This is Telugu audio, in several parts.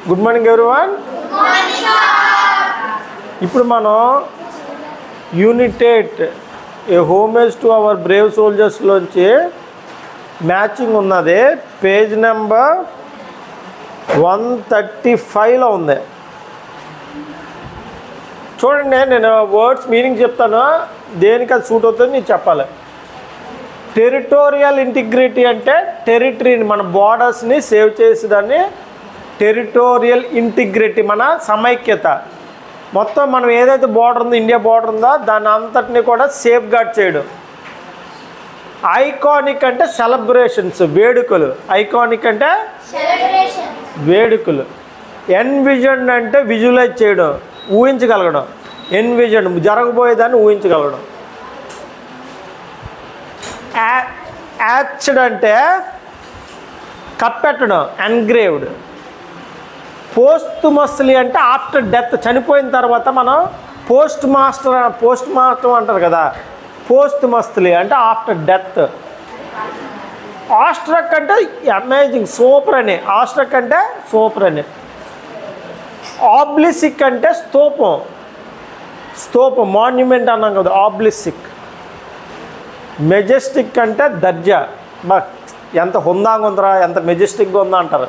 Good morning everyone. ఇప్పుడు మనం unit 8 a homage to our brave సోల్జర్స్లోంచి మ్యాచింగ్ ఉన్నది. పేజ్ నెంబర్ 135లో ఉంది. చూడండి, నేను వర్డ్స్ మీనింగ్ చెప్తాను, దేనికి అది సూట్ అవుతుంది మీరు చెప్పాలి. టెరిటోరియల్ ఇంటిగ్రిటీ అంటే టెరిటరీని, మన బార్డర్స్ని సేవ్ చేసేదాన్ని టెరిటోరియల్ ఇంటిగ్రిటీ, మన సమైక్యత. మొత్తం మనం ఏదైతే బార్డర్ ఉందో, ఇండియా బార్డర్ ఉందో దాని అంతటిని కూడా సేఫ్ గార్డ్ చేయడం. ఐకానిక్ అంటే సెలబ్రేషన్స్, వేడుకలు. ఐకానిక్ అంటే వేడుకలు. ఎన్విజన్ అంటే విజువలైజ్ చేయడం, ఊహించగలగడం. ఎన్విజన్ జరగబోయేదాన్ని ఊహించగలగడం. యాచ్డ్ అంటే కప్పెట్టడం, ఎన్గ్రేవ్డ్. పోస్ట్మస్లీ అంటే ఆఫ్టర్ డెత్, చనిపోయిన తర్వాత మనం పోస్ట్ మార్టం అంటారు కదా, పోస్ట్మస్లీ అంటే ఆఫ్టర్ డెత్. ఆస్ట్రక్ అంటే అమేజింగ్, సూపర్ అని. ఆస్ట్రక్ అంటే సూపర్ అని. ఆబ్లిసిక్ అంటే స్తూపం, మాన్యుమెంట్ అన్నాం కదా, ఆబ్లిసిక్. మెజెస్టిక్ అంటే దర్జా, బా ఎంత హుందాగా ఉందరా, ఎంత మెజెస్టిక్గా ఉందా అంటారు.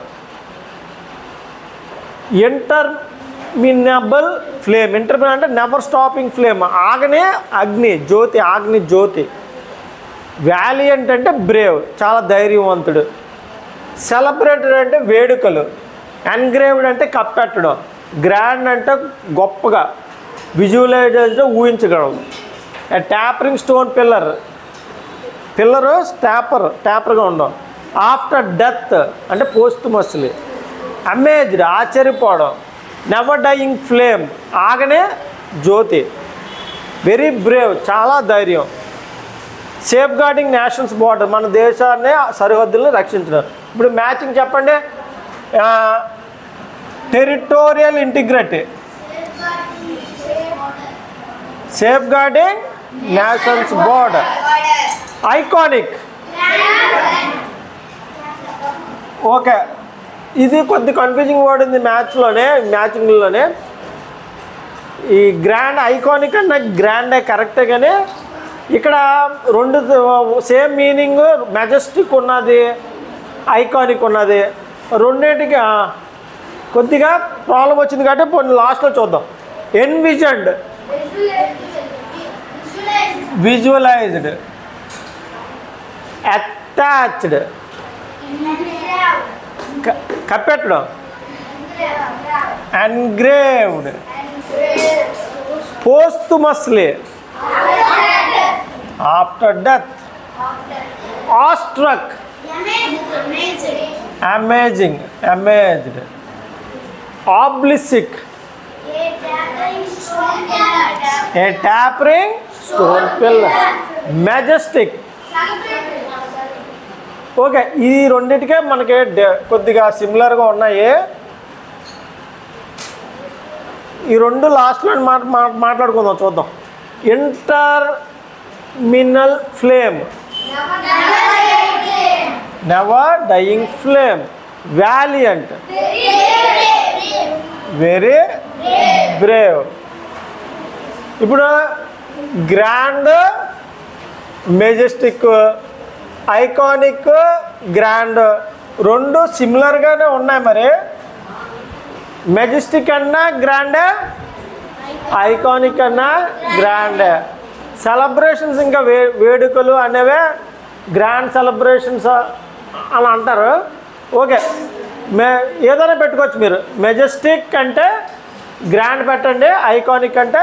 ఇంటర్మినబుల్ ఫ్లేమ్, ఇంటర్మినబుల్ అంటే నెవర్ స్టాపింగ్ ఫ్లేమ్, ఆగనే అగ్ని, జ్యోతి, ఆగ్ని జ్యోతి. వ్యాలియంట్ అంటే బ్రేవ్, చాలా ధైర్యవంతుడు. సెలబ్రేటెడ్ అంటే వేడుకలు. ఎన్గ్రేవ్డ్ అంటే కప్పెట్టడం. గ్రాండ్ అంటే గొప్పగా. విజువలైజ్ అంటే ఊహించగలడం. ట్యాపరింగ్ స్టోన్ పిల్లరు ట్యాపర్గా ఉండడం. ఆఫ్టర్ డెత్ అంటే పోస్ట్మస్లీ. అమేజ్డ్ ఆశ్చర్యపోవడం. నెవర్ డయింగ్ ఫ్లేమ్, ఆగనే జ్యోతి. వెరీ బ్రేవ్, చాలా ధైర్యం. సేఫ్ గార్డింగ్ నేషన్స్ బార్డర్, మన దేశాన్ని సరిహద్దులను రక్షించడం. ఇప్పుడు మ్యాచింగ్ చెప్పండి. Territorial integrity, safe guarding nations border. Iconic, okay. ఇది కొద్ది కన్ఫ్యూజింగ్ వర్డ్ ఉంది మ్యాచింగ్లోనే. ఈ గ్రాండ్, ఐకానిక్ అంటే గ్రాండే కరెక్టే, కానీ ఇక్కడ రెండు సేమ్ మీనింగ్. మెజెస్టిక్ ఉన్నది, ఐకానిక్ ఉన్నది. రెండింటికి కొద్దిగా ప్రాబ్లం వచ్చింది కాబట్టి కొన్ని లాస్ట్లో చూద్దాం. Envisioned, visualized. అటాచ్డ్, కప్పెట్టడం. Engraved. Posthumously, after death. Awestruck, amazing, amazed. Obelisk, a tapering stone pillar. Majestic. Okay, ఈ రెండింటికే మనకి కొద్దిగా సిమిలర్గా ఉన్నాయి. ఈ రెండు లాస్ట్లో మాట్లాడుకుందాం, చూద్దాం. Interminable flame, never dying flame. Valiant, very brave. ఇప్పుడు గ్రాండ్, మెజెస్టిక్, ఐకానిక్, గ్రాండ్ రెండు సిమిలర్గానే ఉన్నాయి. మరి మెజెస్టిక్ అన్నా గ్రాండే, ఐకానిక్ అన్నా గ్రాండే. సెలబ్రేషన్స్ ఇంకా వేడుకలు అనేవే గ్రాండ్ సెలబ్రేషన్స్ అని అంటారు. ఓకే, ఏదైనా పెట్టుకోవచ్చు మీరు. మెజెస్టిక్ అంటే గ్రాండ్ పెట్టండి, ఐకానిక్ అంటే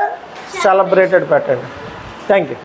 సెలబ్రేటెడ్ పెట్టండి. Thank you.